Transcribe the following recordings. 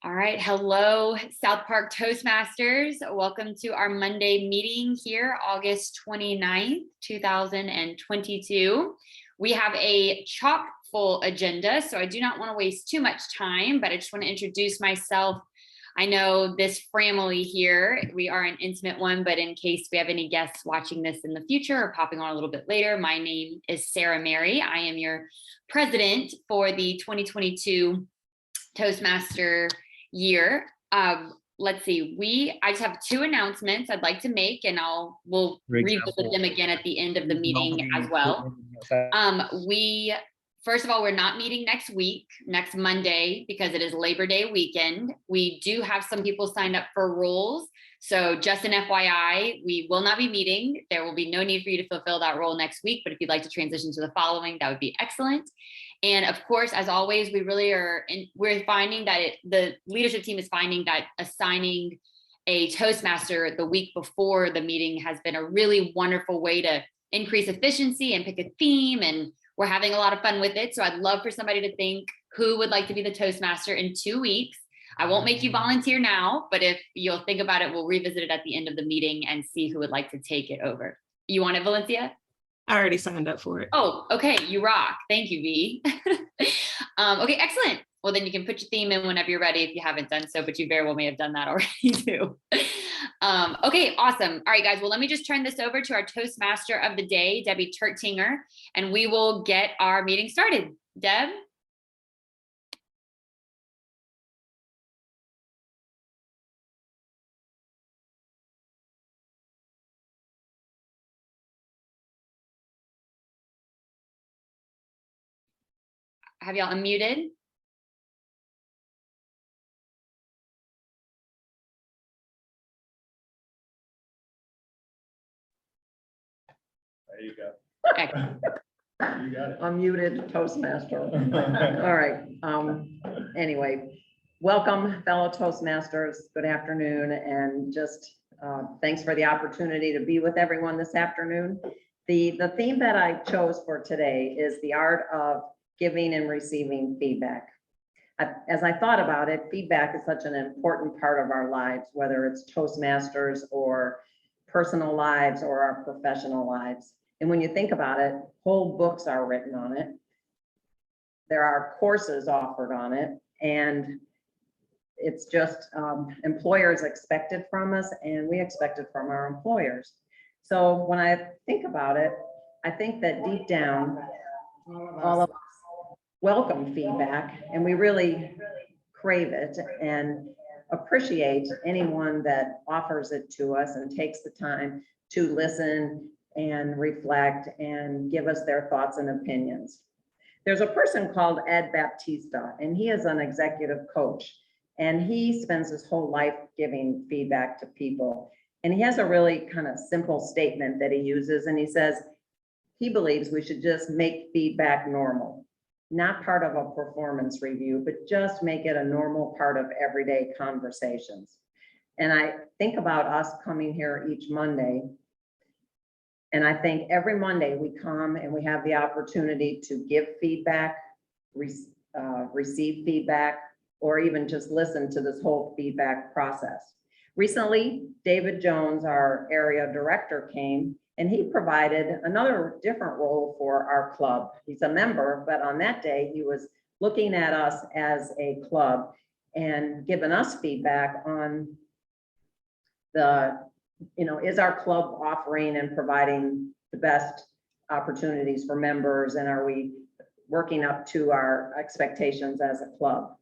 All right, hello, Southpark Toastmasters. Welcome to our Monday meeting here, August 29th, 2022. We have a chock full agenda, so I do not want to waste too much time, but I just want to introduce myself. I know this family here, we are an intimate one, but in case we have any guests watching this in the future or popping on a little bit later, my name is Sarah Mary. I am your president for the 2022 Toastmaster year. Let's see, I just have two announcements I'd like to make, and we'll revisit them again at the end of the meeting as well. First of all, we're not meeting next week, next Monday, because it is Labor Day weekend. We do have some people signed up for roles. So just an FYI, we will not be meeting. There will be no need for you to fulfill that role next week, but if you'd like to transition to the following, that would be excellent. And of course, as always, we're finding that the leadership team is finding that assigning a Toastmaster the week before the meeting has been a really wonderful way to increase efficiency and pick a theme, and we're having a lot of fun with it. So I'd love for somebody to think who would like to be the Toastmaster in 2 weeks. I won't make you volunteer now, but if you'll think about it, we'll revisit it at the end of the meeting and see who would like to take it over. You want it, Valencia? I already signed up for it. Oh, okay, you rock. Thank you, V. Okay, excellent. Well, then you can put your theme in whenever you're ready if you haven't done so, but you very well may have done that already too. Okay, awesome. All right, guys, well, let me just turn this over to our Toastmaster of the day, Debbie Tertinger, and we will get our meeting started. Deb? Have y'all unmuted? There you go. Okay. You got it. Unmuted Toastmaster. All right. Anyway, welcome, fellow Toastmasters. Good afternoon, and just thanks for the opportunity to be with everyone this afternoon. The theme that I chose for today is the art of giving and receiving feedback. As I thought about it, feedback is such an important part of our lives, whether it's Toastmasters or personal lives or our professional lives. And when you think about it, whole books are written on it. There are courses offered on it, and it's just employers expect it from us, and we expect it from our employers. So when I think about it, I think that deep down, all of us welcome feedback, and we really crave it and appreciate anyone that offers it to us and takes the time to listen and reflect and give us their thoughts and opinions. There's a person called Ed Baptista, and he is an executive coach, and he spends his whole life giving feedback to people. And he has a really kind of simple statement that he uses, and he says he believes we should just make feedback normal, not part of a performance review, but just make it a normal part of everyday conversations. And I think about us coming here each Monday, and I think every Monday we come and we have the opportunity to give feedback, receive feedback, or even just listen to this whole feedback process. Recently, David Jones, our area director, came, and he provided another different role for our club. He's a member, but on that day, he was looking at us as a club and giving us feedback on is our club offering and providing the best opportunities for members, and are we working up to our expectations as a club?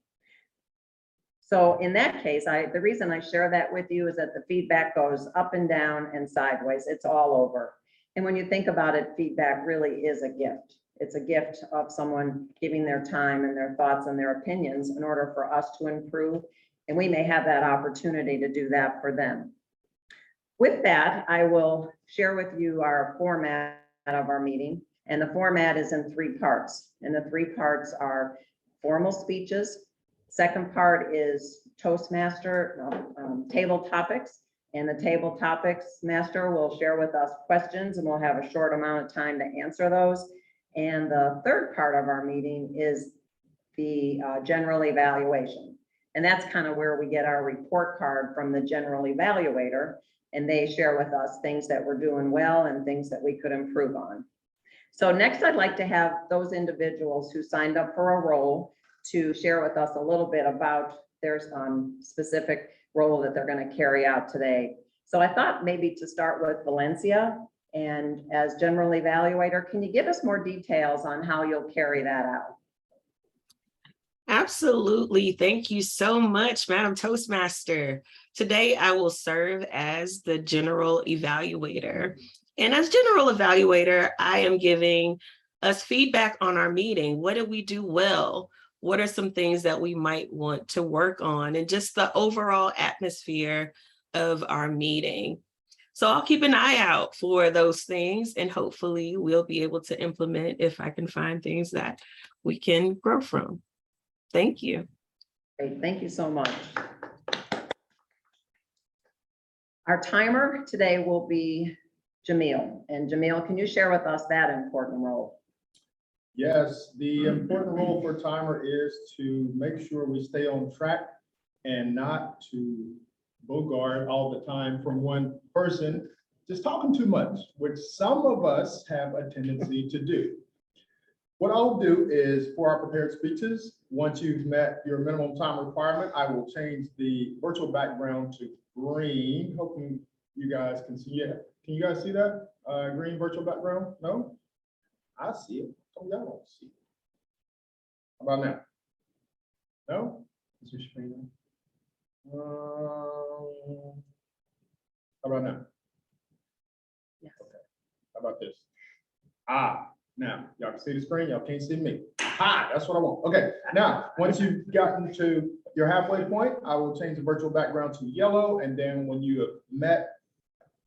So in that case, the reason I share that with you is that the feedback goes up and down and sideways. It's all over. And when you think about it, feedback really is a gift. It's a gift of someone giving their time and their thoughts and their opinions in order for us to improve. And we may have that opportunity to do that for them. With that, I will share with you our format of our meeting. And the format is in 3 parts. And the 3 parts are formal speeches. Second part is Toastmaster table topics. And the table topics master will share with us questions, and we'll have a short amount of time to answer those. And the third part of our meeting is the general evaluation. And that's kind of where we get our report card from the general evaluator, and they share with us things that we're doing well and things that we could improve on. So next, I'd like to have those individuals who signed up for a role to share with us a little bit about their specific role that they're going to carry out today. So I thought maybe to start with Valencia, and as general evaluator, can you give us more details on how you'll carry that out? Absolutely. Thank you so much, Madam Toastmaster. Today, I will serve as the general evaluator. And as general evaluator, I am giving us feedback on our meeting. What did we do well? What are some things that we might want to work on? And just the overall atmosphere of our meeting. So I'll keep an eye out for those things, and hopefully we'll be able to implement if I can find things that we can grow from. Thank you. Great, thank you so much. Our timer today will be Jamil. And Jamil, can you share with us that important role? Yes, the important role for timer is to make sure we stay on track and not to bogart all the time from one person just talking too much, which some of us have a tendency to do. What I'll do is for our prepared speeches, once you've met your minimum time requirement, I will change the virtual background to green, hoping you guys can see it. Can you guys see that green virtual background? No? I see it. Oh, y'all don't see it. How about now? No? Is your screen on? How about now? Yes. Okay. How about this? Now y'all can see the screen. Y'all can't see me. That's what I want. Okay. Now, once you've gotten to your halfway point, I will change the virtual background to yellow, and then when you have met,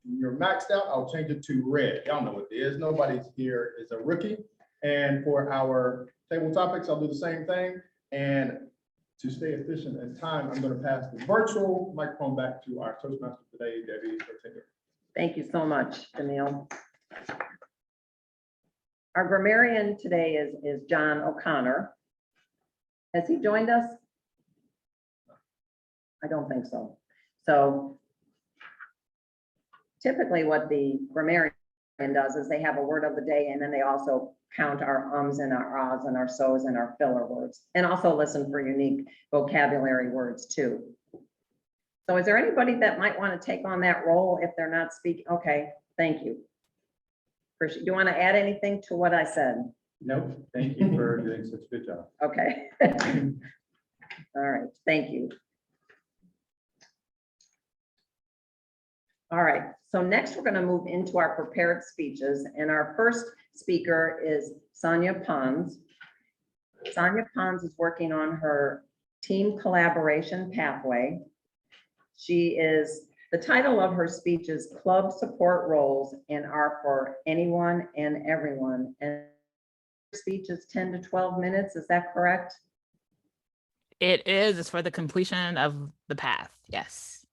you're maxed out, I'll change it to red. Y'all know what it is. Nobody here is a rookie. And for our table topics, I'll do the same thing. And to stay efficient in time, I'm going to pass the virtual microphone back to our Toastmaster today, Debbie. Thank you so much, Jamil. Our grammarian today is John O'Connor. Has he joined us? I don't think so. So typically what the grammarian does is they have a word of the day, and then they also count our ums and our ahs and our so's and our filler words, and also listen for unique vocabulary words too. So is there anybody that might want to take on that role if they're not speaking? Okay, thank you. Do you want to add anything to what I said? Nope. Thank you for doing such a good job. Okay. All right, thank you. All right, so next we're going to move into our prepared speeches, and our first speaker is Sonia Pons. Sonia Pons is working on her team collaboration pathway. The title of her speech is Club Support Roles and Are for Anyone and Everyone. And her speech is 10 to 12 minutes, is that correct? It is. It's for the completion of the path. Yes.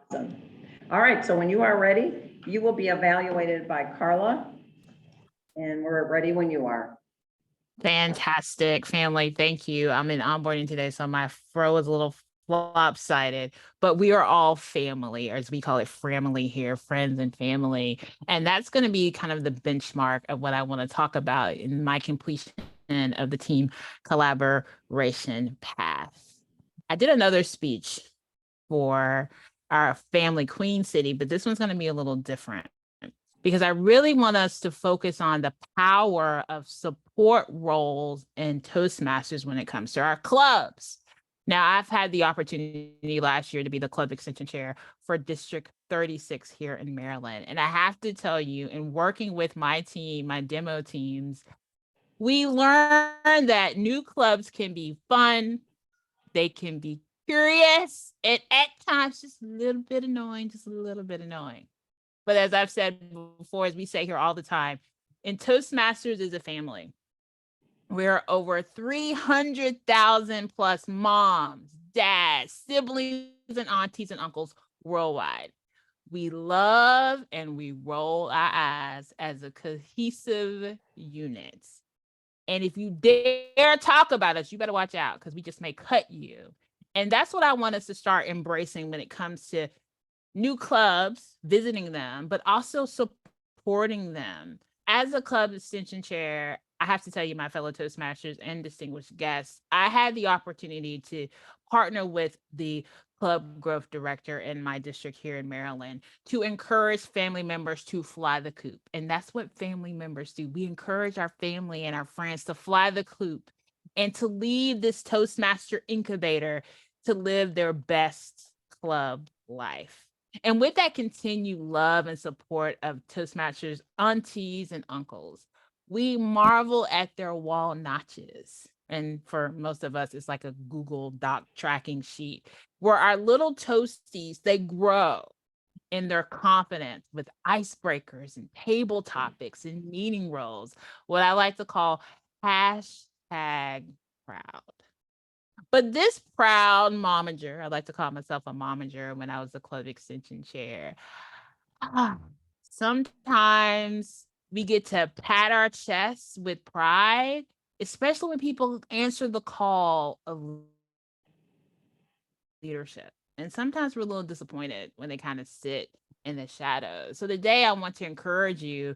Awesome. All right, so when you are ready, you will be evaluated by Carla, and we're ready when you are. Fantastic, family. Thank you. I'm in onboarding today, so my fro is a little lopsided, but we are all family, or as we call it, family here, friends and family. And that's going to be kind of the benchmark of what I want to talk about in my completion of the team collaboration path. I did another speech for our family Queen City, but this one's going to be a little different because I really want us to focus on the power of support roles in Toastmasters when it comes to our clubs. Now, I've had the opportunity last year to be the club extension chair for District 36 here in Maryland. And I have to tell you, in working with my team, my demo teams, we learned that new clubs can be fun, they can be curious, and at times just a little bit annoying, But as I've said before, as we say here all the time, in Toastmasters is a family. We're over 300,000 plus moms, dads, siblings, and aunties and uncles worldwide. We love and we roll our eyes as a cohesive unit. And if you dare talk about us, you better watch out because we just may cut you. And that's what I want us to start embracing when it comes to new clubs, visiting them, but also supporting them. As a club extension chair, I have to tell you, my fellow Toastmasters and distinguished guests, I had the opportunity to partner with the club growth director in my district here in Maryland to encourage family members to fly the coop. And that's what family members do. We encourage our family and our friends to fly the coop and to leave this Toastmaster incubator to live their best club life. And with that continued love and support of Toastmasters aunties and uncles, we marvel at their wall notches. And for most of us, it's like a Google Doc tracking sheet where our little toasties, they grow in their confidence with icebreakers and table topics and meeting roles, what I like to call hashtag proud. But this proud momager, I like to call myself a momager when I was the club extension chair. Sometimes we get to pat our chests with pride, especially when people answer the call of leadership. And sometimes we're a little disappointed when they kind of sit in the shadows. So today I want to encourage you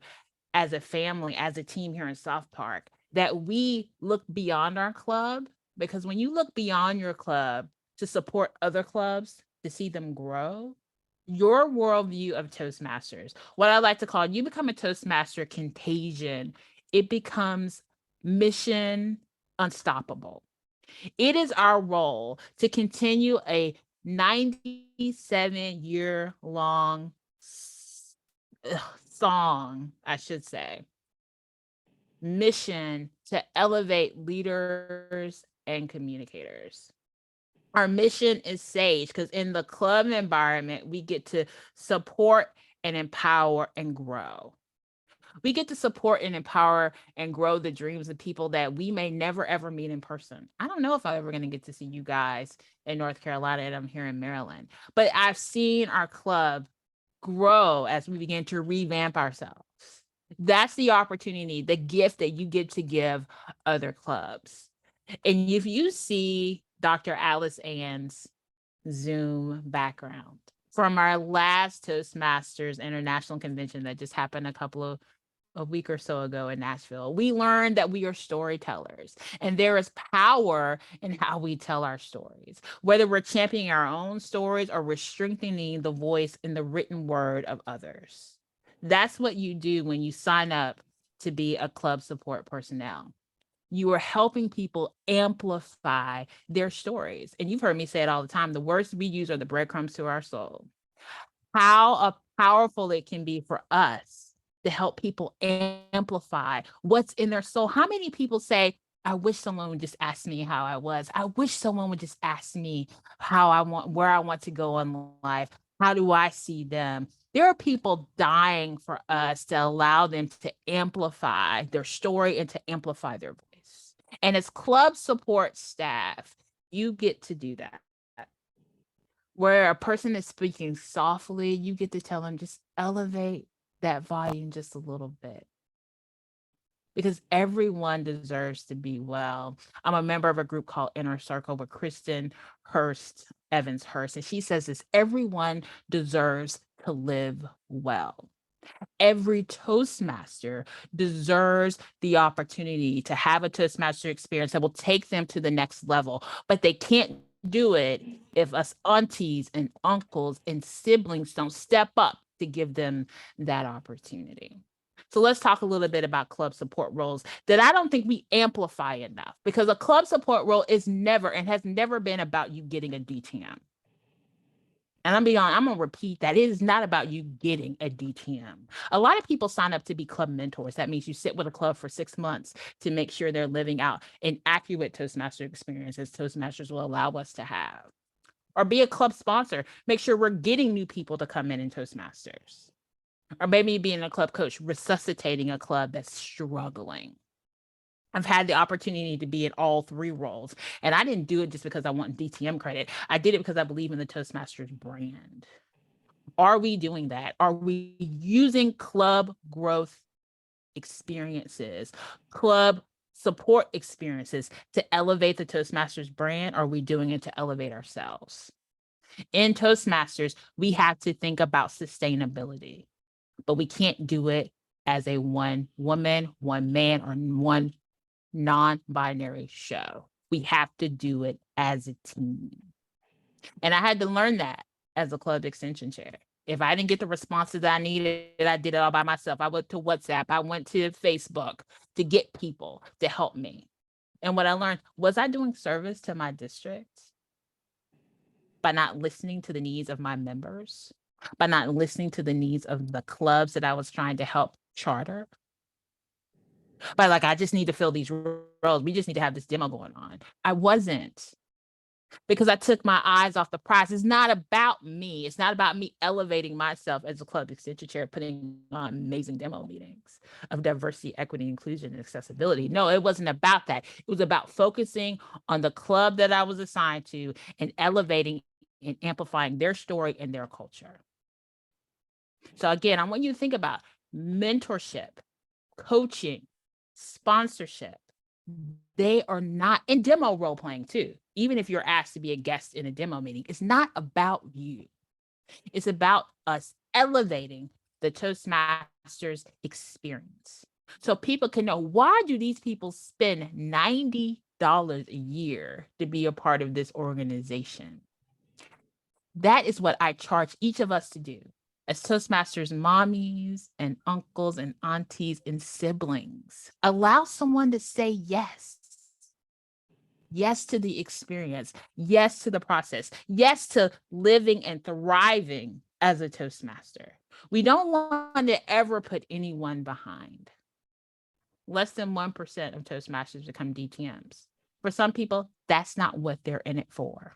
as a family, as a team here in Southpark, that we look beyond our club, because when you look beyond your club to support other clubs, to see them grow, your worldview of Toastmasters, what I like to call, you become a Toastmaster contagion. It becomes mission unstoppable. It is our role to continue a 97-year-long song, I should say, mission to elevate leaders and communicators. Our mission is SAGE because in the club environment, we get to support and empower and grow. We get to support and empower and grow the dreams of people that we may never, ever meet in person. I don't know if I'm ever going to get to see you guys in North Carolina, and I'm here in Maryland, but I've seen our club grow as we begin to revamp ourselves. That's the opportunity, the gift that you get to give other clubs. And if you see Dr. Alice Ann's Zoom background from our last Toastmasters International Convention that just happened a week or so ago in Nashville, we learned that we are storytellers and there is power in how we tell our stories, whether we're championing our own stories or we're strengthening the voice in the written word of others. That's what you do when you sign up to be a club support personnel. You are helping people amplify their stories. And you've heard me say it all the time. The words we use are the breadcrumbs to our soul. How powerful it can be for us to help people amplify what's in their soul. How many people say, I wish someone would just ask me how I was. I wish someone would just ask me where I want to go in life. How do I see them? There are people dying for us to allow them to amplify their story and to amplify their voice. And as club support staff, you get to do that. Where a person is speaking softly, you get to tell them just elevate that volume just a little bit. Because everyone deserves to be well. I'm a member of a group called Inner Circle with Kristen Evans Hurst, and she says this: everyone deserves to live well. Every Toastmaster deserves the opportunity to have a Toastmaster experience that will take them to the next level, but they can't do it if us aunties and uncles and siblings don't step up to give them that opportunity. So let's talk a little bit about club support roles that I don't think we amplify enough, because a club support role is never and has never been about you getting a DTM. And I'm going to repeat that. It is not about you getting a DTM. A lot of people sign up to be club mentors. That means you sit with a club for 6 months to make sure they're living out an accurate Toastmaster experience as Toastmasters will allow us to have. Or be a club sponsor. Make sure we're getting new people to come in Toastmasters. Or maybe being a club coach, resuscitating a club that's struggling. I've had the opportunity to be in all three roles, and I didn't do it just because I want DTM credit. I did it because I believe in the Toastmasters brand. Are we doing that? Are we using club growth experiences, club support experiences to elevate the Toastmasters brand, or are we doing it to elevate ourselves? In Toastmasters, we have to think about sustainability, but we can't do it as a one woman, one man, or one non-binary show. We have to do it as a team. And I had to learn that as a club extension chair. If I didn't get the responses I needed, I did it all by myself. I went to WhatsApp, I went to Facebook to get people to help me. And what I learned, was I doing service to my district by not listening to the needs of my members, by not listening to the needs of the clubs that I was trying to help charter? By like, I just need to fill these roles. We just need to have this demo going on. I wasn't, because I took my eyes off the prize. It's not about me. It's not about me elevating myself as a club extension chair, putting on amazing demo meetings of diversity, equity, inclusion, and accessibility. No, it wasn't about that. It was about focusing on the club that I was assigned to and elevating and amplifying their story and their culture. So again, I want you to think about mentorship, coaching, sponsorship. They are not in demo role playing too. Even if you're asked to be a guest in a demo meeting, it's not about you. It's about us elevating the Toastmasters experience. So people can know, why do these people spend $90 a year to be a part of this organization? That is what I charge each of us to do as Toastmasters mommies and uncles and aunties and siblings. Allow someone to say yes. Yes to the experience. Yes to the process. Yes to living and thriving as a Toastmaster. We don't want to ever put anyone behind. Less than 1% of Toastmasters become DTMs. For some people, that's not what they're in it for.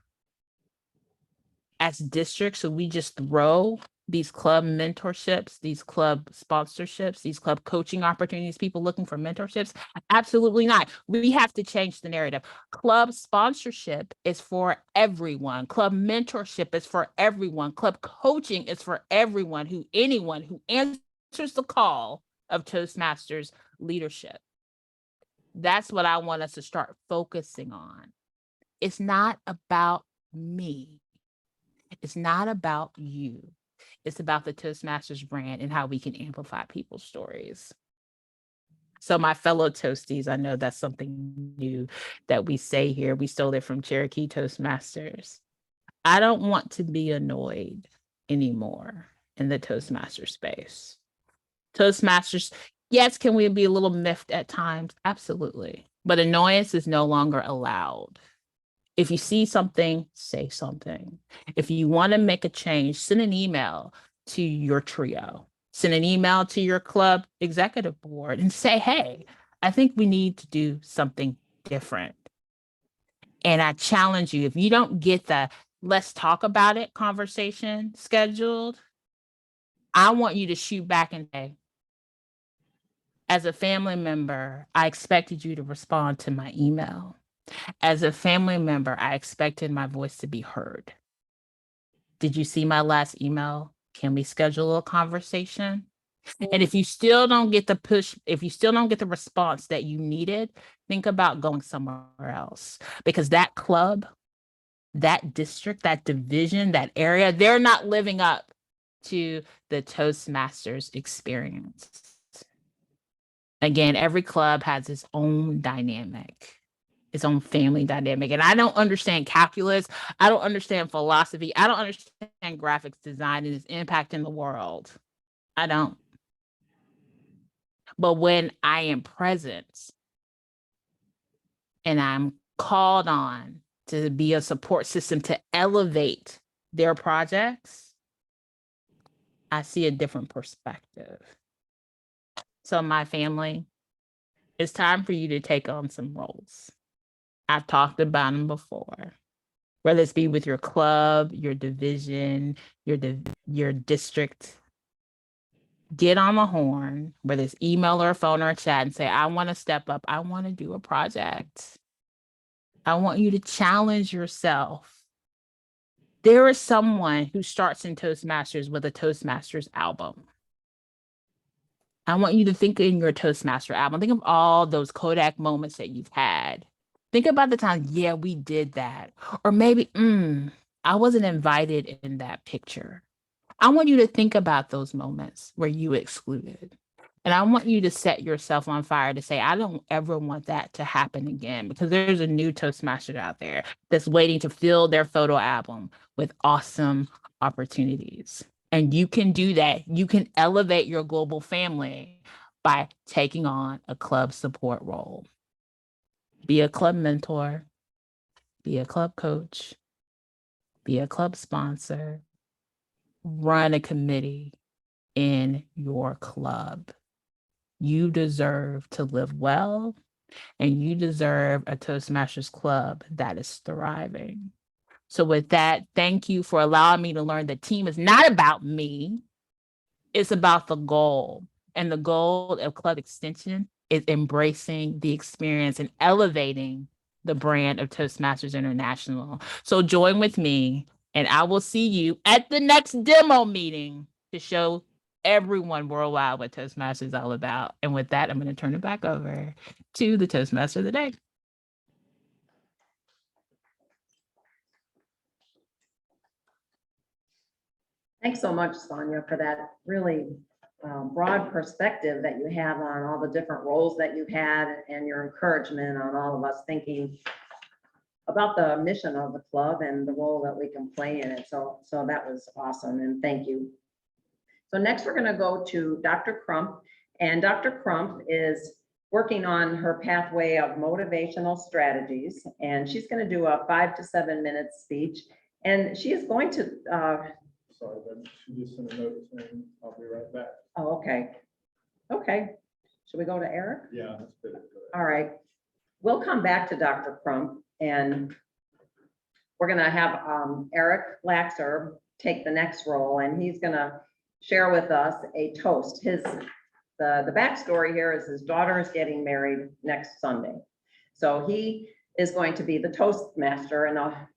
As districts, so we just throw these club mentorships, these club sponsorships, these club coaching opportunities, people looking for mentorships? Absolutely not. We have to change the narrative. Club sponsorship is for everyone. Club mentorship is for everyone. Club coaching is for everyone, anyone who answers the call of Toastmasters leadership. That's what I want us to start focusing on. It's not about me. It's not about you. It's about the Toastmasters brand and how we can amplify people's stories. So my fellow Toasties, I know that's something new that we say here. We stole it from Cherokee Toastmasters. I don't want to be annoyed anymore in the Toastmaster space. Toastmasters, yes, can we be a little miffed at times? Absolutely. But annoyance is no longer allowed. If you see something, say something. If you want to make a change, send an email to your trio. Send an email to your club executive board and say, hey, I think we need to do something different. And I challenge you, if you don't get the let's talk about it conversation scheduled, I want you to shoot back and say, as a family member, I expected you to respond to my email. As a family member, I expected my voice to be heard. Did you see my last email? Can we schedule a conversation? And if you still don't get the push, if you still don't get the response that you needed, think about going somewhere else. Because that club, that district, that division, that area, they're not living up to the Toastmasters experience. Again, every club has its own dynamic, its own family dynamic. And I don't understand calculus. I don't understand philosophy. I don't understand graphics design and its impact in the world. I don't. But when I am present and I'm called on to be a support system to elevate their projects, I see a different perspective. So my family, it's time for you to take on some roles. I've talked about them before, whether it's be with your club, your division, your district. Get on the horn, whether it's email or a phone or a chat, and say, I want to step up. I want to do a project. I want you to challenge yourself. There is someone who starts in Toastmasters with a Toastmasters album. I want you to think in your Toastmaster album. Think of all those Kodak moments that you've had. Think about the time, yeah, we did that. Or maybe, I wasn't invited in that picture. I want you to think about those moments where you excluded. And I want you to set yourself on fire to say, I don't ever want that to happen again, because there's a new Toastmaster out there that's waiting to fill their photo album with awesome opportunities. And you can do that. You can elevate your global family by taking on a club support role. Be a club mentor, be a club coach, be a club sponsor, run a committee in your club. You deserve to live well, and you deserve a Toastmasters club that is thriving. So with that, thank you for allowing me to learn that team is not about me. It's about the goal. And the goal of Club Extension is embracing the experience and elevating the brand of Toastmasters International. So join with me, and I will see you at the next demo meeting to show everyone worldwide what Toastmasters is all about. And with that, I'm going to turn it back over to the Toastmaster of the day. Thanks so much, Sonia, for that really broad perspective that you have on all the different roles that you've had and your encouragement on all of us thinking about the mission of the club and the role that we can play in it. So that was awesome, and thank you. So next we're going to go to Dr. Crump, and Dr. Crump is working on her pathway of motivational strategies, and she's going to do a 5 to 7 minute speech, and she is going to Sorry, but she just sent a note saying, I'll be right back. oh, okay. Okay. Should we go to Eric? Yeah, that's good. All right. We'll come back to Dr. Crump, and we're going to have Eric Laxer take the next role, and he's going to share with us a toast. The backstory here is his daughter is getting married next Sunday. So he is going to be the Toastmaster in a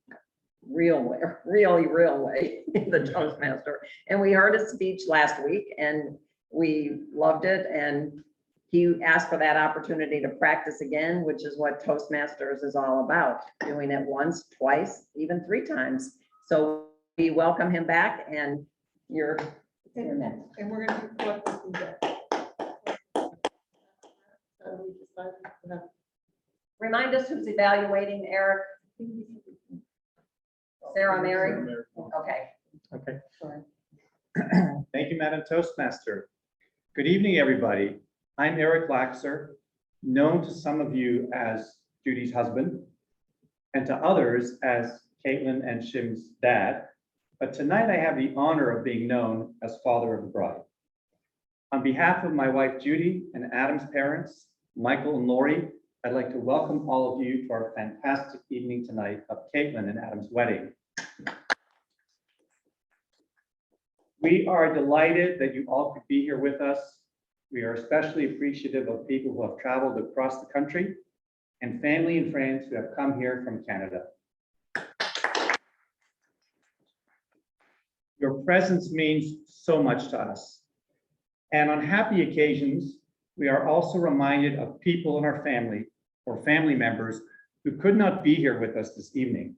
real way, really real way, the Toastmaster. And we heard his speech last week and we loved it. And he asked for that opportunity to practice again, which is what Toastmasters is all about, doing it once, twice, even 3 times. So we welcome him back, and you're Internet, and we're gonna do collective feedback. So we decided to have- remind us who's evaluating, Eric. Sarah Mary? Okay. Okay, Sorry. thank you, Madam Toastmaster. Good evening, everybody. I'm Eric Laxer, known to some of you as Judy's husband, and to others as Caitlin and Shim's dad. But tonight I have the honor of being known as father of the bride. On behalf of my wife Judy and Adam's parents, Michael and Lori, I'd like to welcome all of you to our fantastic evening tonight of Caitlin and Adam's wedding. We are delighted that you all could be here with us. We are especially appreciative of people who have traveled across the country and family and friends who have come here from Canada. Your presence means so much to us. And on happy occasions, we are also reminded of people in our family or family members who could not be here with us this evening.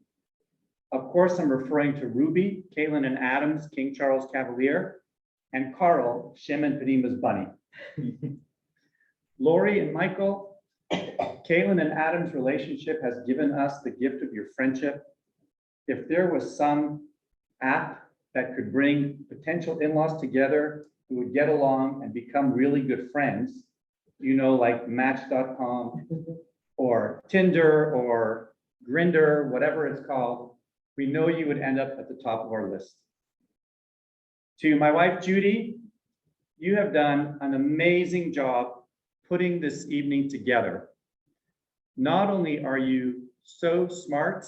Of course, I'm referring to Ruby, Caitlin and Adam's King Charles Cavalier, and Carl, Shim and Padima's bunny. Lori and Michael, Caitlin and Adam's relationship has given us the gift of your friendship. If there was some app that could bring potential in-laws together who would get along and become really good friends, you know, like Match.com or Tinder or Grindr, whatever it's called, we know you would end up at the top of our list. To my wife, Judy, you have done an amazing job putting this evening together. Not only are you so smart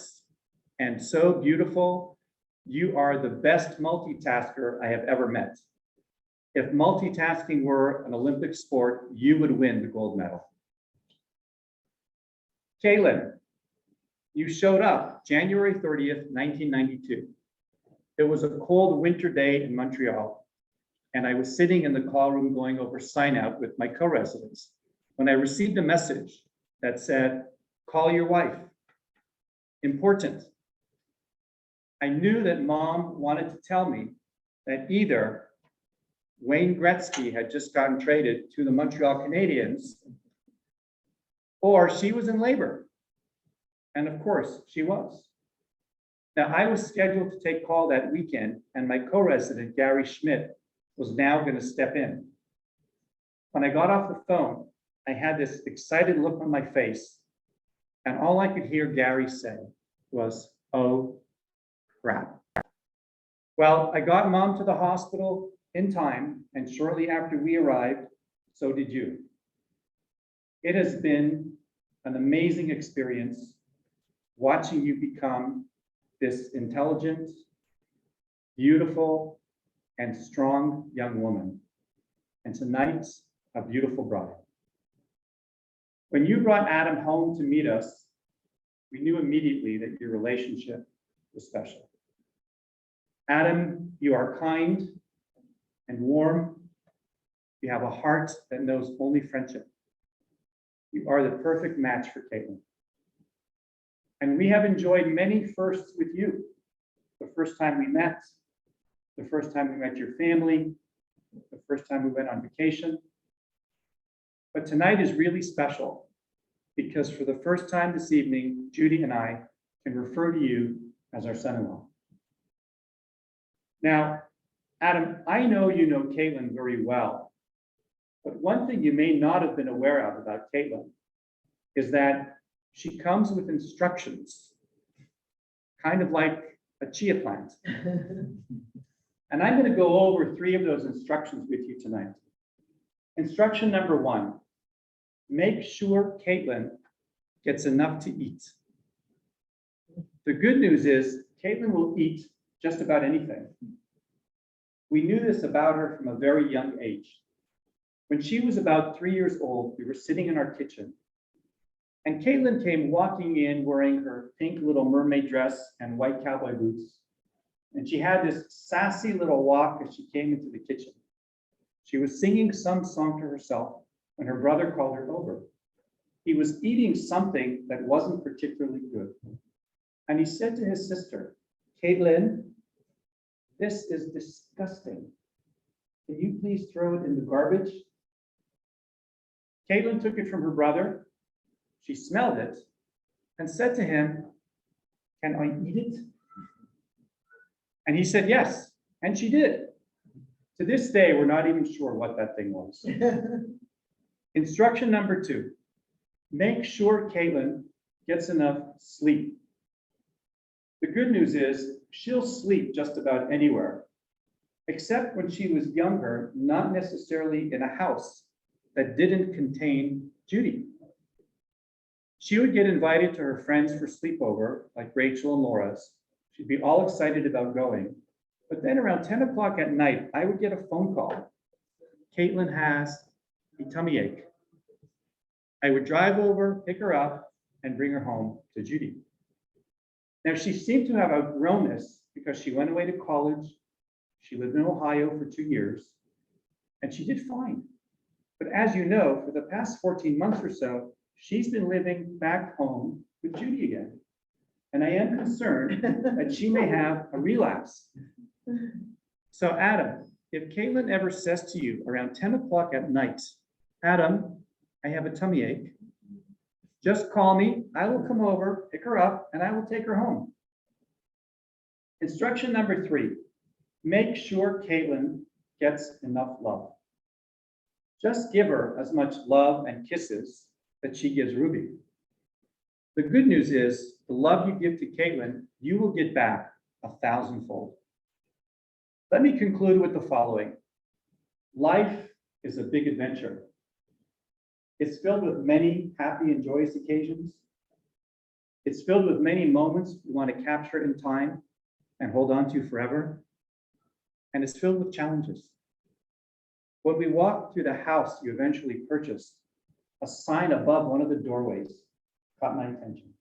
and so beautiful, you are the best multitasker I have ever met. If multitasking were an Olympic sport, you would win the gold medal. Caitlin, you showed up January 30th, 1992. It was a cold winter day in Montreal. and I was sitting in the call room going over sign out with my co-residents when I received a message that said, call your wife. Important. I knew that mom wanted to tell me that either Wayne Gretzky had just gotten traded to the Montreal Canadiens, or she was in labor. And of course, she was. Now, I was scheduled to take call that weekend, and my co-resident, Gary Schmidt, was now going to step in. When I got off the phone, I had this excited look on my face, and all I could hear Gary say was, oh, crap. Well, I got mom to the hospital in time, and shortly after we arrived, so did you. It has been an amazing experience watching you become this intelligent, beautiful, and strong young woman. And tonight's a beautiful bride. When you brought Adam home to meet us, we knew immediately that your relationship was special. Adam, you are kind and warm. You have a heart that knows only friendship. You are the perfect match for Caitlin. And we have enjoyed many firsts with you. The first time we met, the first time we met your family, the first time we went on vacation. But tonight is really special because for the first time this evening, Judy and I can refer to you as our son-in-law. Now, Adam, I know you know Caitlin very well, but one thing you may not have been aware of about Caitlin is that she comes with instructions, kind of like a chia plant. And I'm going to go over 3 of those instructions with you tonight. Instruction number 1, make sure Caitlin gets enough to eat. The good news is Caitlin will eat just about anything. We knew this about her from a very young age. When she was about 3 years old, we were sitting in our kitchen, and Caitlin came walking in wearing her pink little mermaid dress and white cowboy boots. And she had this sassy little walk as she came into the kitchen. She was singing some song to herself when her brother called her over. He was eating something that wasn't particularly good. And he said to his sister, Caitlin, this is disgusting. Can you please throw it in the garbage? Caitlin took it from her brother. She smelled it and said to him, can I eat it? And he said, yes, and she did. To this day, we're not even sure what that thing was. Instruction number 2, make sure Caitlin gets enough sleep. The good news is she'll sleep just about anywhere, except when she was younger, not necessarily in a house that didn't contain Judy. She would get invited to her friends for sleepover, like Rachel and Laura's. She'd be all excited about going. But then around 10 o'clock at night, I would get a phone call. Caitlin has a tummy ache. I would drive over, pick her up, and bring her home to Judy. Now, she seemed to have outgrown this because she went away to college. She lived in Ohio for 2 years, and she did fine. But as you know, for the past 14 months or so, she's been living back home with Judy again. And I am concerned that she may have a relapse. So Adam, if Caitlin ever says to you around 10 o'clock at night, Adam, I have a tummy ache, just call me, I will come over, pick her up, and I will take her home. Instruction number 3, make sure Caitlin gets enough love. Just give her as much love and kisses that she gives Ruby. The good news is the love you give to Caitlin, you will get back 1,000-fold. Let me conclude with the following. Life is a big adventure. It's filled with many happy and joyous occasions. It's filled with many moments we want to capture in time and hold on to forever. And it's filled with challenges. When we walked through the house you eventually purchased, a sign above one of the doorways caught my attention.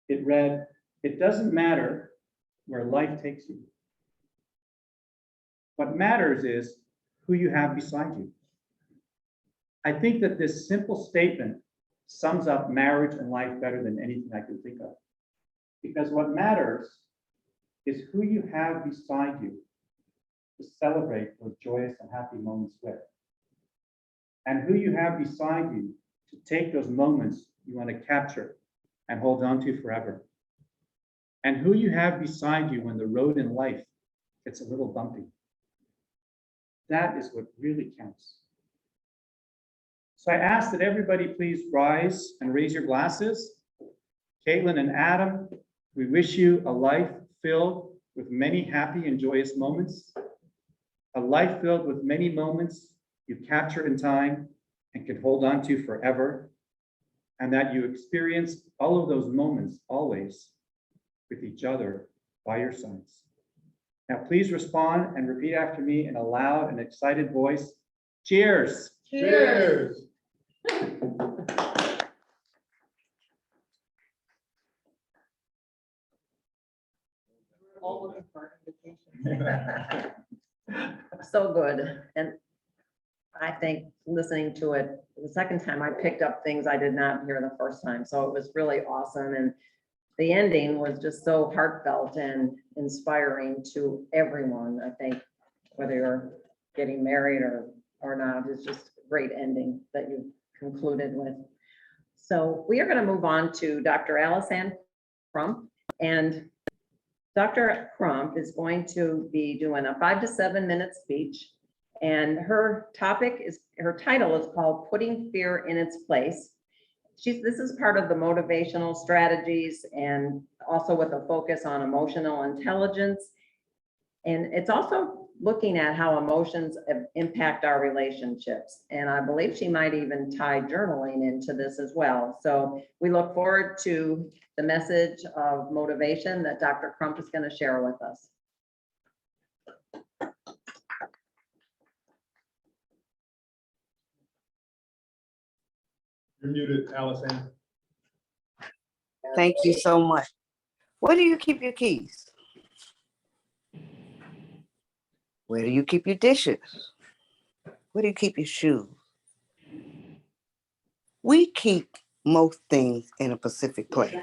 It read, "It doesn't matter where life takes you. What matters is who you have beside you. I think that this simple statement sums up marriage and life better than anything I can think of. Because what matters is who you have beside you to celebrate those joyous and happy moments with. And who you have beside you to take those moments you want to capture and hold on to forever. And who you have beside you when the road in life gets a little bumpy. That is what really counts. So I ask that everybody please rise and raise your glasses. Caitlin and Adam, we wish you a life filled with many happy and joyous moments. A life filled with many moments you capture in time and can hold on to forever. And that you experience all of those moments always with each other by your sides. Now, please respond and repeat after me in a loud and excited voice. Cheers. Cheers. All looking for invitations. So good. And I think listening to it, the second time I picked up things I did not hear the first time. So it was really awesome. And the ending was just so heartfelt and inspiring to everyone. I think whether you're getting married or not, it's just a great ending that you concluded with. So we are going to move on to Dr. Alice-Ann Crump. And Dr. Crump is going to be doing a 5 to 7 minute speech. And her title is called Putting Fear in Its Place. This is part of the motivational strategies and also with a focus on emotional intelligence. And it's also looking at how emotions impact our relationships. And I believe she might even tie journaling into this as well. So we look forward to the message of motivation that Dr. Crump is going to share with us. You're muted, Allison. Thank you so much. Where do you keep your keys? Where do you keep your dishes? Where do you keep your shoes? We keep most things in a specific place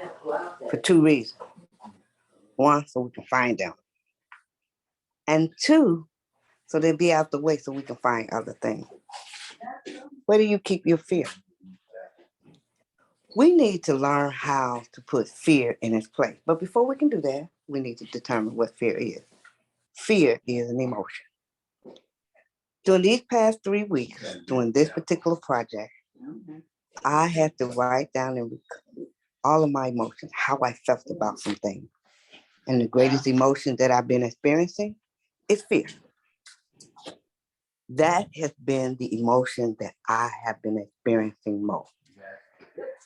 for 2 reasons. 1, so we can find them. And 2, so they'll be out the way so we can find other things. Where do you keep your fear? We need to learn how to put fear in its place. But before we can do that, we need to determine what fear is. Fear is an emotion. During these past 3 weeks, doing this particular project, I had to write down all of my emotions, how I felt about some things. And the greatest emotion that I've been experiencing is fear. That has been the emotion that I have been experiencing most.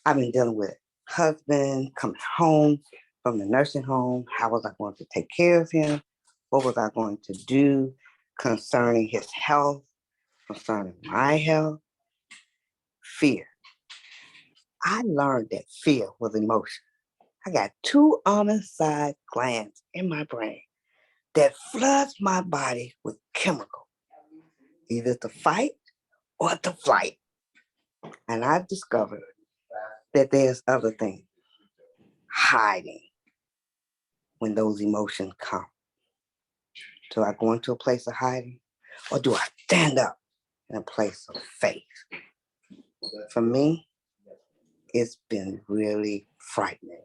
I've been dealing with husband coming home from the nursing home. How was I going to take care of him? What was I going to do concerning his health, concerning my health? Fear. I learned that fear was emotion. I got 2 almond-sized glands in my brain that floods my body with chemical, either to fight or to flight. And I've discovered that there's other things hiding when those emotions come. Do I go into a place of hiding, or do I stand up in a place of faith? For me, it's been really frightening.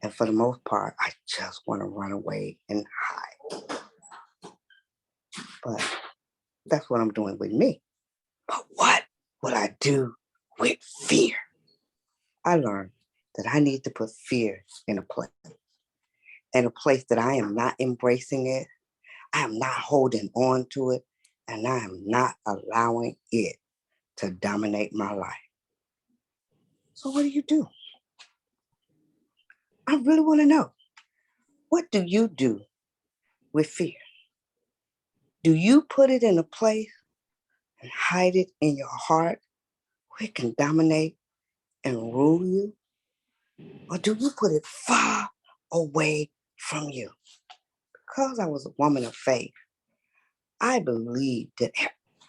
And for the most part, I just want to run away and hide. But that's what I'm doing with me. But what would I do with fear? I learned that I need to put fear in a place that I am not embracing it, I am not holding on to it, and I am not allowing it to dominate my life. So what do? I really want to know, what do you do with fear? Do you put it in a place and hide it in your heart where it can dominate and rule you? Or do you put it far away from you? Because I was a woman of faith, I believe that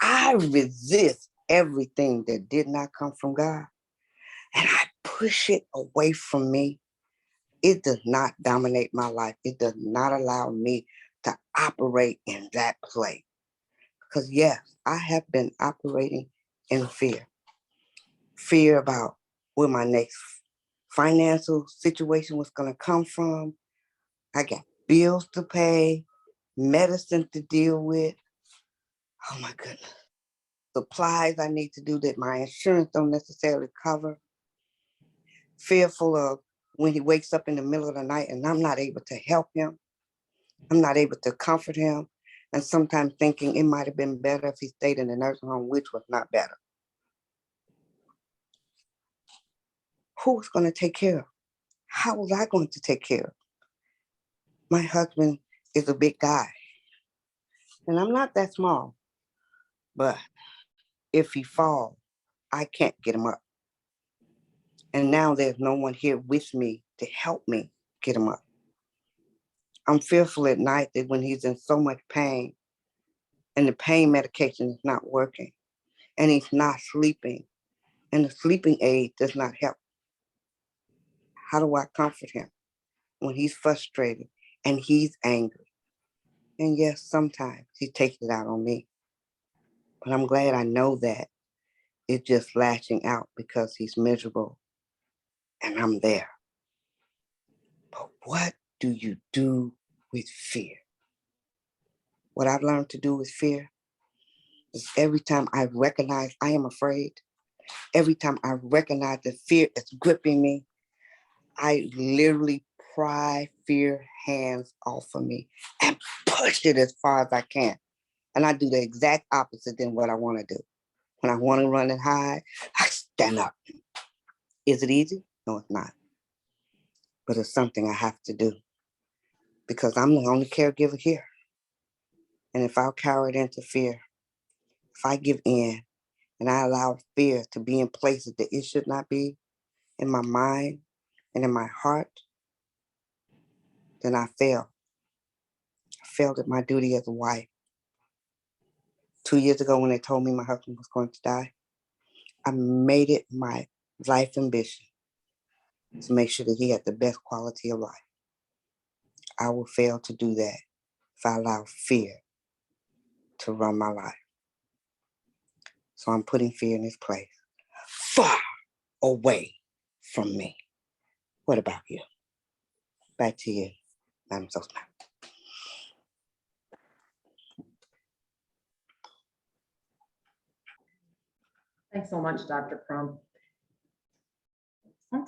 I resist everything that did not come from God, and I push it away from me. It does not dominate my life. It does not allow me to operate in that place. Because yes, I have been operating in fear. Fear about where my next financial situation was going to come from. I got bills to pay, medicine to deal with. Oh my goodness. Supplies I need to do that my insurance don't necessarily cover. Fearful of when he wakes up in the middle of the night and I'm not able to help him. I'm not able to comfort him. And sometimes thinking it might have been better if he stayed in the nursing home, which was not better. Who's going to take care of? How was I going to take care of? My husband is a big guy, and I'm not that small. But if he falls, I can't get him up. And now there's no one here with me to help me get him up. I'm fearful at night that when he's in so much pain and the pain medication is not working and he's not sleeping and the sleeping aid does not help. How do I comfort him when he's frustrated and he's angry? And yes, sometimes he takes it out on me. But I'm glad I know that it's just lashing out because he's miserable and I'm there. But what do you do with fear? What I've learned to do with fear is every time I recognize I am afraid, every time I recognize that fear is gripping me, I literally pry fear hands off of me and push it as far as I can. And I do the exact opposite than what I want to do. When I want to run and hide, I stand up. Is it easy? No, it's not. But it's something I have to do because I'm the only caregiver here. And if I cower it into fear, if I give in and I allow fear to be in places that it should not be, in my mind and in my heart, then I fail. I failed at my duty as a wife. 2 years ago, when they told me my husband was going to die, I made it my life ambition to make sure that he had the best quality of life. I will fail to do that if I allow fear to run my life. So I'm putting fear in its place, far away from me. What about you? Back to you, Madam Toastmaster. Thanks so much, Dr. Crump.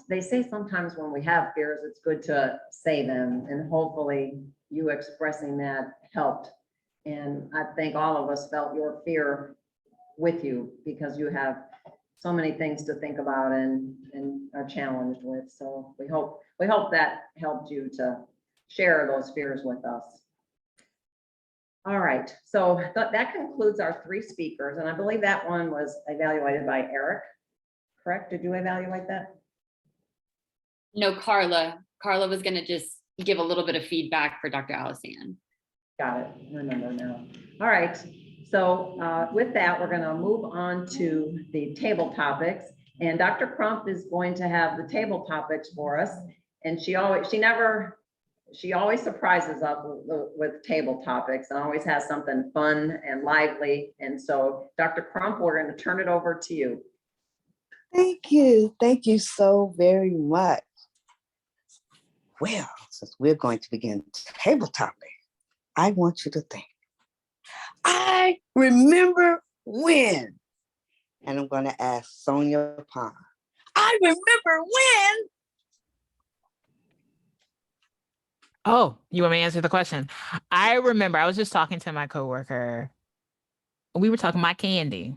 They say sometimes when we have fears, it's good to say them, and hopefully you expressing that helped. And I think all of us felt your fear with you because you have so many things to think about and are challenged with. So we hope that helped you to share those fears with us. All right, so that concludes our 3 speakers, and I believe that one was evaluated by Eric, correct? Did you evaluate that? No, Carla. Carla was going to just give a little bit of feedback for Dr. Allison. Got it, remember now. All right, so with that, we're gonna move on to the table topics. And Dr. Crump is going to have the table topics for us. And she always surprises us with table topics and always has something fun and lively. And so Dr. Crump, we're gonna turn it over to you. Thank you. Thank you so very much. Well, since we're going to begin table topic, I want you to think. I remember when, and I'm going to ask Sonia Pond. I remember when. Oh, you want me to answer the question? I remember I was just talking to my coworker. We were talking about candy.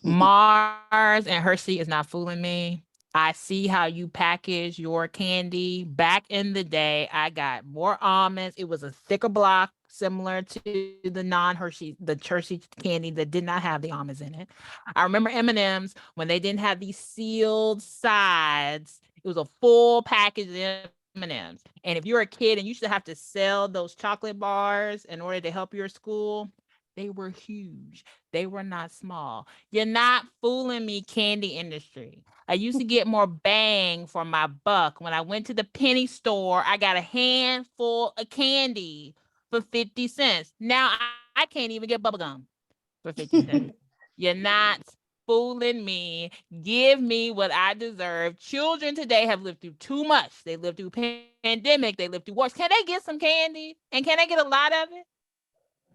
Mars and Hershey is not fooling me. I see how you package your candy. Back in the day, I got more almonds. It was a thicker block, similar to the non-Hershey, the Hershey candy that did not have the almonds in it. I remember M&Ms when they didn't have these sealed sides. It was a full package of M&Ms. And if you're a kid and you used to have to sell those chocolate bars in order to help your school, They were huge. They were not small. You're not fooling me, candy industry. I used to get more bang for my buck. When I went to the penny store, I got a handful of candy for 50 cents. Now I can't even get bubblegum for 50 cents. You're not fooling me. Give me what I deserve. Children today have lived through too much. They lived through pandemic. They lived through wars. Can they get some candy? And can they get a lot of it?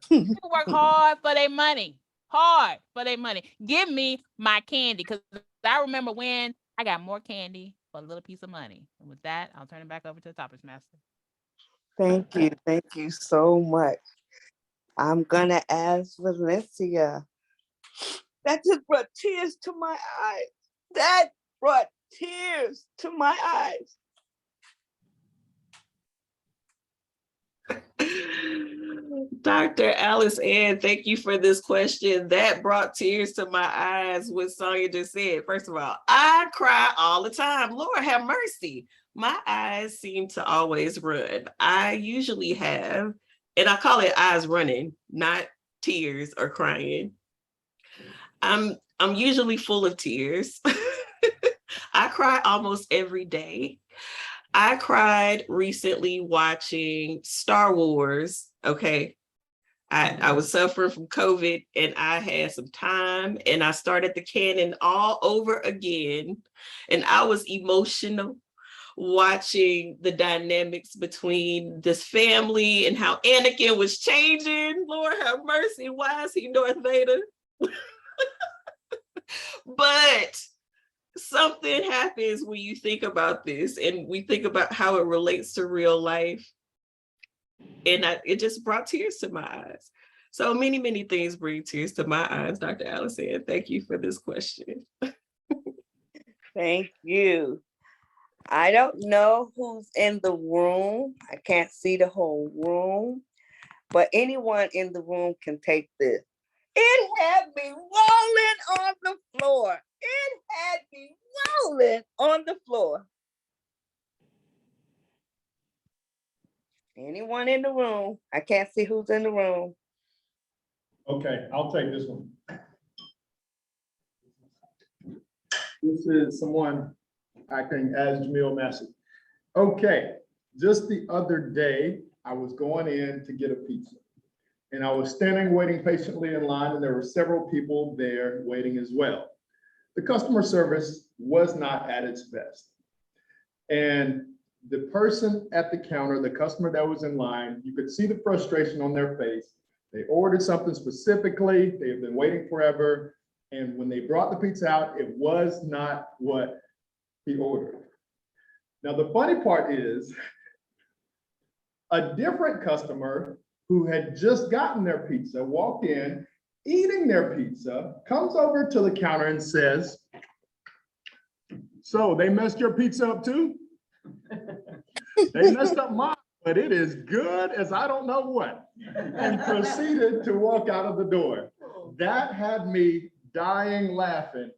People work hard for their money. Hard for their money. Give me my candy. Because I remember when I got more candy for a little piece of money. And with that, I'll turn it back over to the Toastmaster. Thank you. Thank you so much. I'm gonna ask Valencia. That just brought tears to my eyes. That brought tears to my eyes. Dr. Alice Ann, thank you for this question. That brought tears to my eyes, what Sonia just said. First of all, I cry all the time. Lord have mercy. My eyes seem to always run. I usually have, and I call it eyes running, not tears or crying. I'm usually full of tears. I cry almost every day. I cried recently watching Star Wars. Okay. I was suffering from COVID and I had some time and I started the canon all over again. And I was emotional watching the dynamics between this family and how Anakin was changing. Lord have mercy. Why is he Darth Vader? But something happens when you think about this and we think about how it relates to real life. And it just brought tears to my eyes. So many, many things bring tears to my eyes, Dr. Allison. Thank you for this question. Thank you. I don't know who's in the room. I can't see the whole room, but anyone in the room can take this. It had me rolling on the floor. It had me rolling on the floor. Anyone in the room? I can't see who's in the room. Okay, I'll take this one. This is someone acting as Jamil Massey. Okay, just the other day, I was going in to get a pizza. And I was standing waiting patiently in line, and there were several people there waiting as well. The customer service was not at its best. And the person at the counter, the customer that was in line, you could see the frustration on their face. They ordered something specifically, they have been waiting forever. And when they brought the pizza out, it was not what he ordered. Now, the funny part is a different customer who had just gotten their pizza, walked in, eating their pizza, comes over to the counter and says, "So they messed your pizza up too?" "They messed up mine, but it is good as I don't know what," and proceeded to walk out of the door. That had me dying laughing.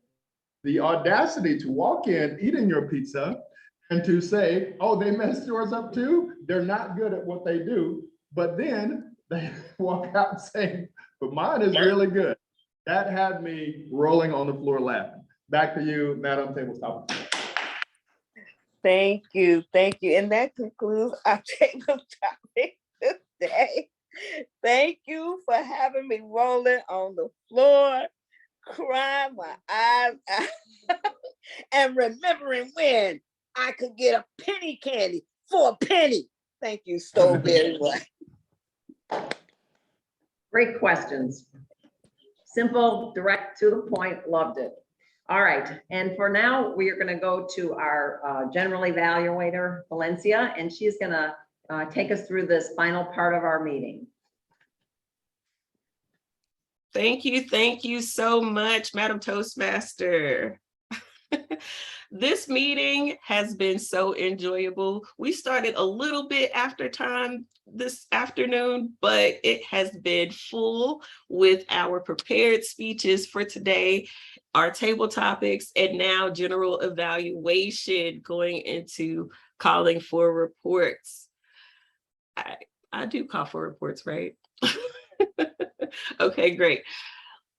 The audacity to walk in, eating your pizza, and to say, "Oh, they messed yours up too? They're not good at what they do." But then they walk out saying, "But mine is really good." That had me rolling on the floor laughing. Back to you, Madam Tabletop. Thank you, thank you. And that concludes our table topic today. Thank you for having me rolling on the floor, crying my eyes out, and remembering when I could get a penny candy for a penny. Thank you so very much. Great questions. Simple, direct, to the point, loved it. All right, and for now, we are going to go to our general evaluator, Valencia, and she's going to take us through this final part of our meeting. Thank you so much, Madam Toastmaster. This meeting has been so enjoyable. We started a little bit after time this afternoon, but it has been full with our prepared speeches for today, our table topics, and now general evaluation going into calling for reports. I do call for reports, right? Okay, great.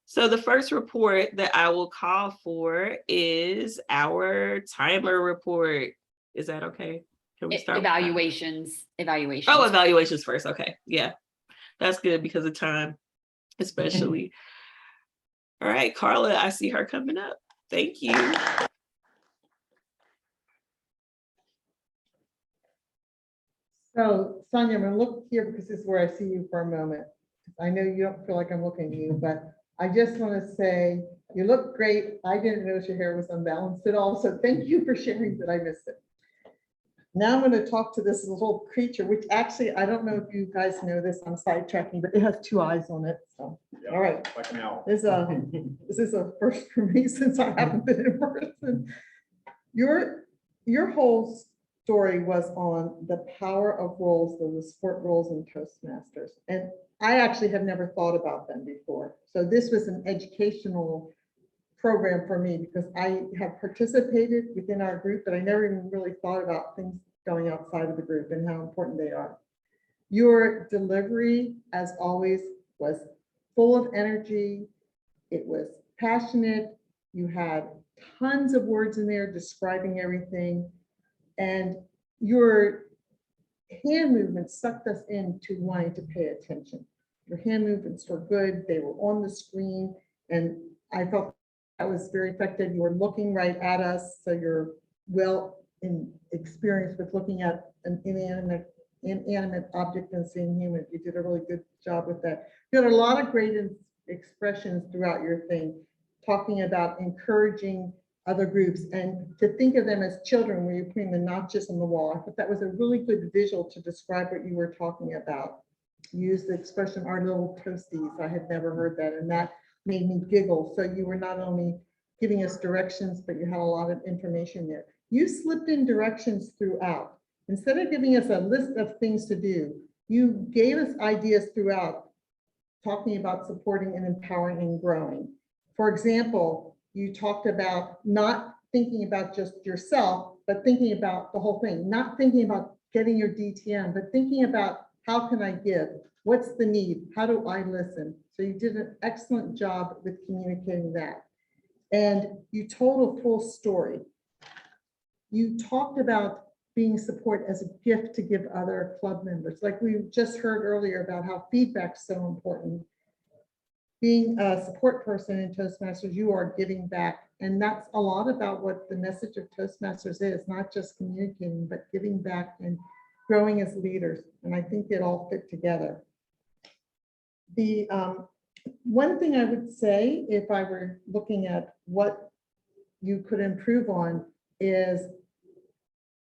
So the first report that I will call for is our timer report. Is that okay? Can we start? with that? Evaluations. Oh, evaluations first. Okay. Yeah, that's good because of time, especially. All right, Carla, I see her coming up. Thank you. So Sonia, I'm gonna look here because this is where I see you for a moment. I know you don't feel like I'm looking at you, but I just want to say you look great. I didn't notice your hair was unbalanced at all, so thank you for sharing that I missed it. Now I'm going to talk to this little creature, which actually, I don't know if you guys know this, I'm sidetracking, but it has 2 eyes on it, so. Yeah, All right. like an owl. This is a first for me since I haven't been in person. Your whole story was on the power of roles, the support roles in Toastmasters. And I actually have never thought about them before. So this was an educational program for me because I have participated within our group, but I never even really thought about things going outside of the group and how important they are. Your delivery, as always, was full of energy. It was passionate. You had tons of words in there describing everything. And your hand movements sucked us into wanting to pay attention. Your hand movements were good. They were on the screen. And I felt that was very effective. You were looking right at us. So you're well in experience with looking at an inanimate object and seeing human. You did a really good job with that. You had a lot of great expressions throughout your thing, talking about encouraging other groups and to think of them as children when you're putting the notches on the wall. I thought that was a really good visual to describe what you were talking about. Use the expression, our little toasties. I had never heard that, and that made me giggle. So you were not only giving us directions, but you had a lot of information there. You slipped in directions throughout. Instead of giving us a list of things to do, you gave us ideas throughout, talking about supporting and empowering and growing. For example, you talked about not thinking about just yourself, but thinking about the whole thing, not thinking about getting your DTM, but thinking about how can I give? What's the need? How do I listen? So you did an excellent job with communicating that. And you told a full story. You talked about being support as a gift to give other club members. Like we just heard earlier about how feedback's so important. Being a support person in Toastmasters, you are giving back. And that's a lot about what the message of Toastmasters is, not just communicating, but giving back and growing as leaders. And I think it all fit together. The one thing I would say, if I were looking at what you could improve on, is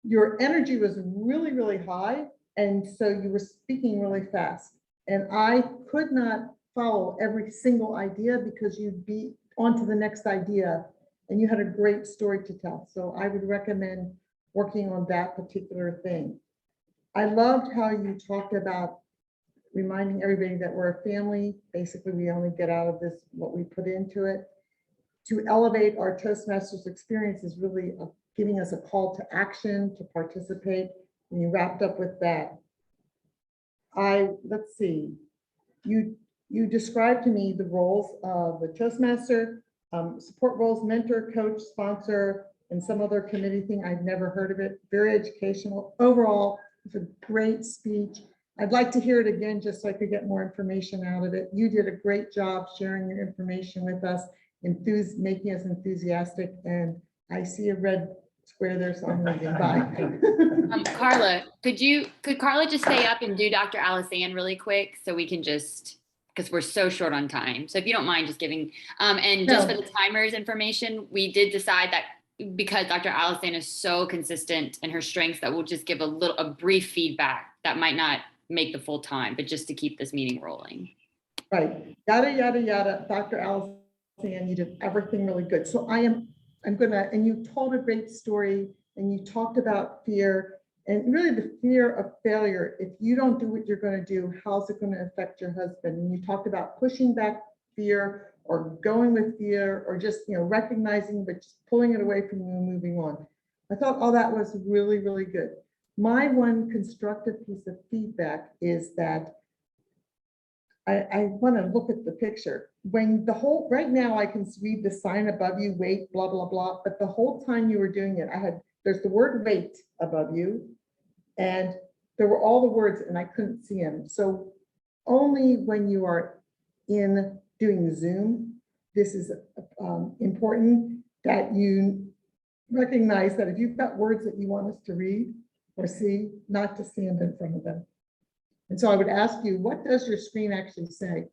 your energy was really, really high. And so you were speaking really fast. And I could not follow every single idea because you'd be on to the next idea and you had a great story to tell. So I would recommend working on that particular thing. I loved how you talked about reminding everybody that we're a family. Basically, we only get out of this what we put into it. To elevate our Toastmasters experience is really giving us a call to action, to participate. And you wrapped up with that. Let's see, you described to me the roles of the Toastmaster, support roles, mentor, coach, sponsor, and some other committee thing. I'd never heard of it. Very educational. Overall, it's a great speech. I'd like to hear it again just so I could get more information out of it. You did a great job sharing your information with us, making us enthusiastic. And I see a red square there, so I'm leaving. Bye. Carla, could Carla just stay up and do Dr. Alice-Ann really quick so we can just, because we're so short on time. So if you don't mind just giving, and just for the timers information, we did decide that because Dr. Alice-Ann is so consistent in her strengths that we'll just give a brief feedback that might not make the full time, but just to keep this meeting rolling. Right, yada, yada, yada. Dr. Alice-Ann, you did everything really good. So I'm gonna, and you told a great story and you talked about fear and really the fear of failure. If you don't do what you're gonna do, how's it gonna affect your husband? And you talked about pushing back fear or going with fear or just, recognizing, but just pulling it away from you and moving on. I thought all that was really, really good. My one constructive piece of feedback is that I want to look at the picture. When the whole, right now I can read the sign above you, wait, blah, blah, blah. But the whole time you were doing it, there's the word wait above you. And there were all the words and I couldn't see them. So only when you are in doing Zoom, this is important that you recognize that if you've got words that you want us to read or see, not to stand in front of them. And so I would ask you, what does your screen actually say?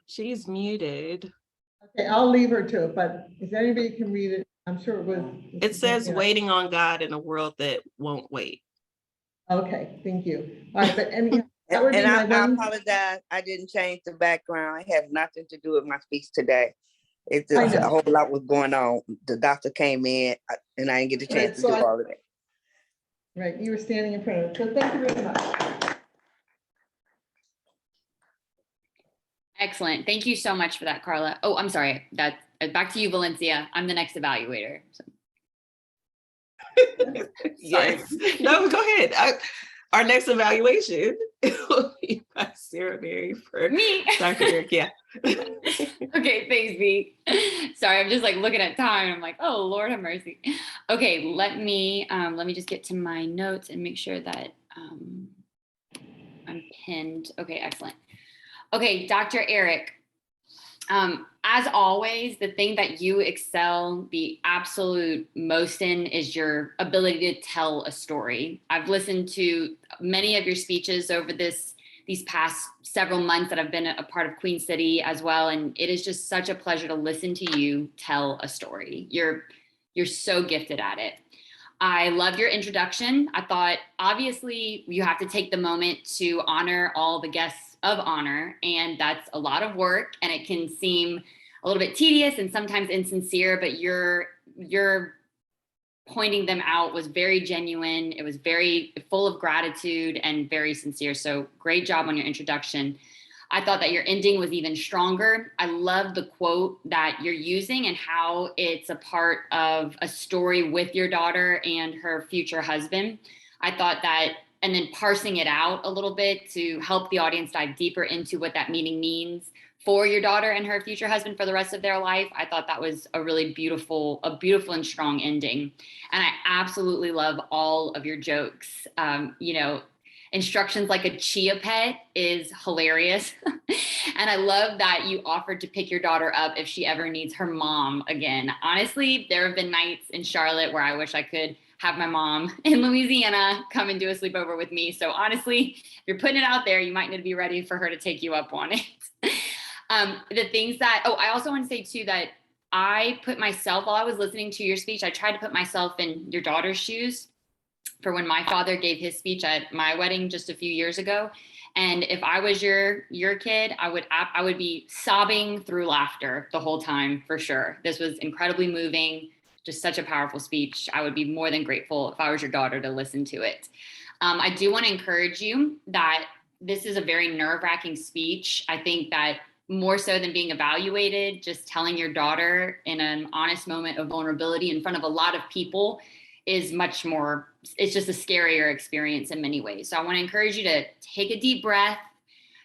She's muted. Okay, I'll leave her to it, but if anybody can read it, I'm sure it was. It says waiting on God in a world that won't wait. Okay, thank you. All right, but any. That would And be my I one. apologize, I didn't change the background. It has nothing to do with my speech today. It's I just a know. whole lot was going on. The doctor came in and I didn't get a chance Right, to so do I- all of that. Right, you were standing in front of it. So thank you very much. Excellent. Thank you so much for that, Carla. Oh, I'm sorry. That's back to you, Valencia. I'm the next evaluator. So. Yes. No, go ahead. Our next evaluation will be by Sarah Mary for Me. Dr. Eric. Yeah. Okay, thanks, V. Sorry, I'm just like looking at time. And I'm like, oh, Lord have mercy. Okay, let me just get to my notes and make sure that I'm pinned. Okay, excellent. Okay, Dr. Eric, as always, the thing that you excel the absolute most in is your ability to tell a story. I've listened to many of your speeches over these past several months that I've been a part of Queen City as well, and it is just such a pleasure to listen to you tell a story. You're so gifted at it. I loved your introduction. I thought, obviously, you have to take the moment to honor all the guests of honor, and that's a lot of work, and it can seem a little bit tedious and sometimes insincere, but your pointing them out was very genuine. It was very full of gratitude and very sincere. So great job on your introduction. I thought that your ending was even stronger. I love the quote that you're using and how it's a part of a story with your daughter and her future husband. I thought that, and then parsing it out a little bit to help the audience dive deeper into what that meaning means for your daughter and her future husband for the rest of their life. I thought that was a really beautiful and strong ending. And I absolutely love all of your jokes. Instructions like a chia pet is hilarious. And I love that you offered to pick your daughter up if she ever needs her mom again. Honestly, there have been nights in Charlotte where I wish I could have my mom in Louisiana come and do a sleepover with me. So honestly, if you're putting it out there, you might need to be ready for her to take you up on it. The things that, I also want to say too, that I put myself, while I was listening to your speech, I tried to put myself in your daughter's shoes for when my father gave his speech at my wedding just a few years ago. And if I was your kid, I would be sobbing through laughter the whole time for sure. This was incredibly moving, just such a powerful speech. I would be more than grateful if I was your daughter to listen to it. I do want to encourage you that this is a very nerve-wracking speech. I think that more so than being evaluated, just telling your daughter in an honest moment of vulnerability in front of a lot of people is much more, it's just a scarier experience in many ways. So I want to encourage you to take a deep breath.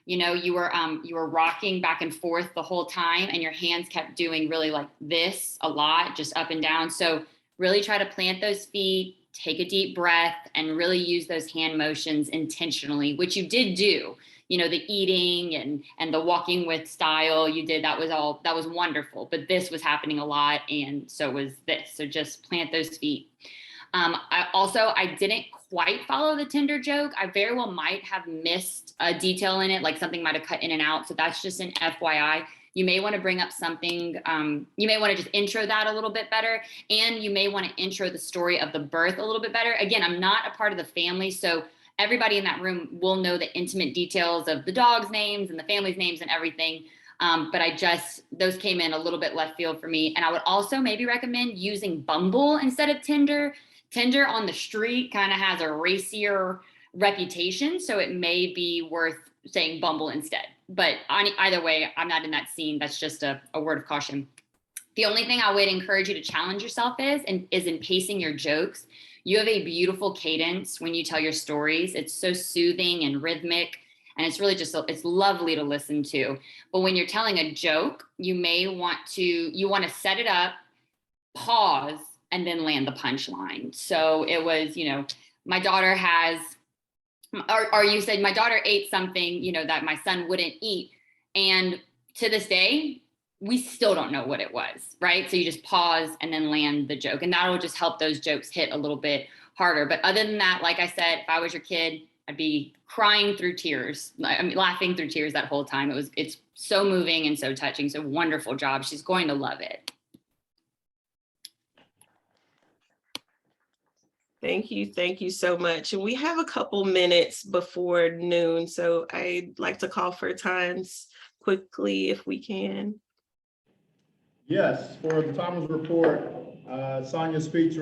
You know, you were rocking back and forth the whole time and your hands kept doing really like this a lot, just up and down. So really try to plant those feet, take a deep breath, and really use those hand motions intentionally, which you did do. You know, the eating and the walking with style you did, that was wonderful. But this was happening a lot, and so was this. So just plant those feet. I didn't quite follow the Tinder joke. I very well might have missed a detail in it, like something might have cut in and out. So that's just an FYI. You may want to bring up something, you may want to just intro that a little bit better. And you may want to intro the story of the birth a little bit better. Again, I'm not a part of the family, so everybody in that room will know the intimate details of the dog's names and the family's names and everything. But those came in a little bit left field for me. And I would also maybe recommend using Bumble instead of Tinder. Tinder on the street kind of has a racier reputation, so it may be worth saying Bumble instead. But either way, I'm not in that scene. That's just a word of caution. The only thing I would encourage you to challenge yourself is in pacing your jokes. You have a beautiful cadence when you tell your stories. It's so soothing and rhythmic, and it's really just, it's lovely to listen to. But when you're telling a joke, you want to set it up, pause, and then land the punchline. So it was, my daughter has, or you said my daughter ate something, that my son wouldn't eat. And to this day, we still don't know what it was, right? So you just pause and then land the joke, and that will just help those jokes hit a little bit harder. But other than that, like I said, if I was your kid, I'd be crying through tears. I mean, laughing through tears that whole time. It's so moving and so touching. So wonderful job. She's going to love it. Thank you. Thank you so much. And we have a couple minutes before noon, so I'd like to call for times quickly if we can. Yes, for the Thomas report, Sonia's speech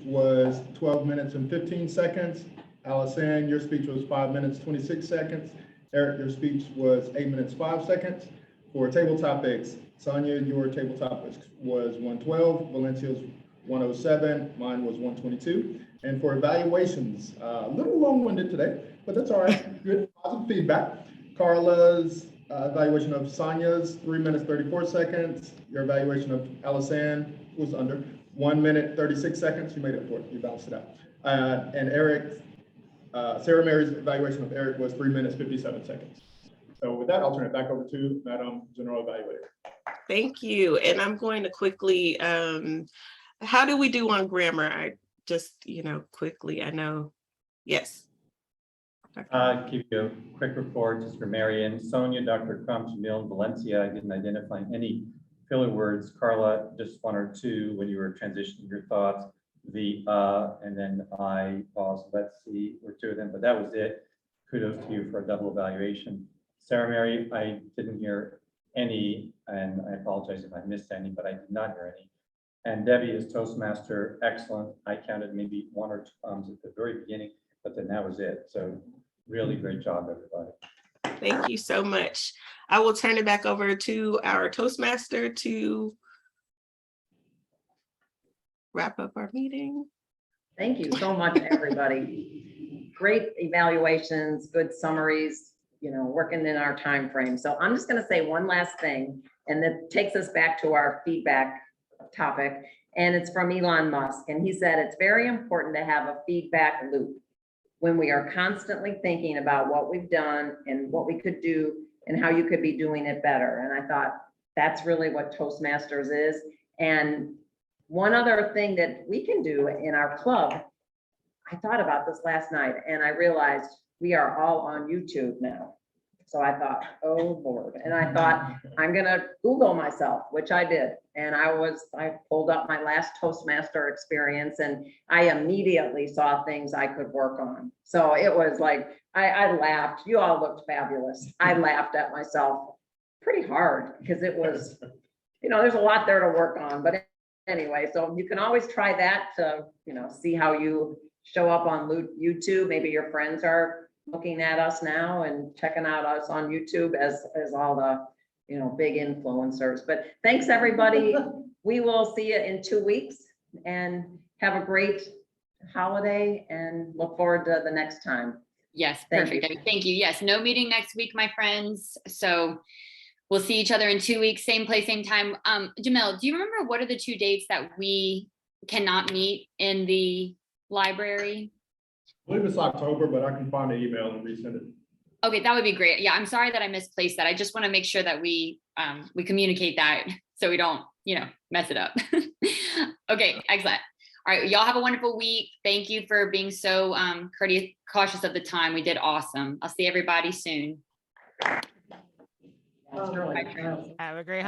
was 12 minutes and 15 seconds. Allison, your speech was 5 minutes, 26 seconds. Eric, your speech was 8 minutes, 5 seconds. For table topics, Sonia, your table topics was 112, Valencia's 107, mine was 122. And for evaluations, a little long-winded today, but that's all right. Good positive feedback. Carla's evaluation of Sonia's 3 minutes, 34 seconds. Your evaluation of Allison was under 1 minute, 36 seconds. You made it for it. You balanced it out. And Eric, Sarah Mary's evaluation of Eric was 3 minutes, 57 seconds. So with that, I'll turn it back over to Madam General Evaluator. Thank you. And I'm going to quickly, how do we do on grammar? I just, quickly, I know. Yes. Give you a quick report just for Marion, Sonia, Dr. Crump, Jamil, and Valencia. I didn't identify any filler words. Carla, just one or two when you were transitioning your thoughts. And then I paused. Let's see, or two of them, but that was it. Kudos to you for a double evaluation. Sarah Mary, I didn't hear any, and I apologize if I missed any, but I did not hear any. And Debbie is Toastmaster, excellent. I counted maybe one or two times at the very beginning, but then that was it. So really great job, everybody. Thank you so much. I will turn it back over to our Toastmaster to wrap up our meeting. Thank you so much, everybody. Great evaluations, good summaries, working in our time frame. So I'm just going to say one last thing, and that takes us back to our feedback topic. And it's from Elon Musk. And he said, it's very important to have a feedback loop when we are constantly thinking about what we've done and what we could do and how you could be doing it better. And I thought that's really what Toastmasters is. And one other thing that we can do in our club, I thought about this last night and I realized we are all on YouTube now. So I thought, oh Lord. And I thought, I'm gonna Google myself, which I did. And I pulled up my last Toastmaster experience and I immediately saw things I could work on. So it was like, I laughed. You all looked fabulous. I laughed at myself pretty hard because it was, there's a lot there to work on. But anyway, so you can always try that to, see how you show up on YouTube. Maybe your friends are looking at us now and checking out us on YouTube as all the, big influencers. But thanks, everybody. We will see you in 2 weeks and have a great holiday and look forward to the next time. Yes, Thank perfect. you. Thank you. Yes, no meeting next week, my friends. So we'll see each other in 2 weeks, same place, same time. Jamil, do you remember what are the 2 dates that we cannot meet in the library? I believe it's October, but I can find an email and resend it. Okay, that would be great. Yeah, I'm sorry that I misplaced that. I just want to make sure that we communicate that so we don't, mess it up. Okay, excellent. All right, y'all have a wonderful week. Thank you for being so cautious of the time. We did awesome. I'll see everybody soon. That's really- Have a great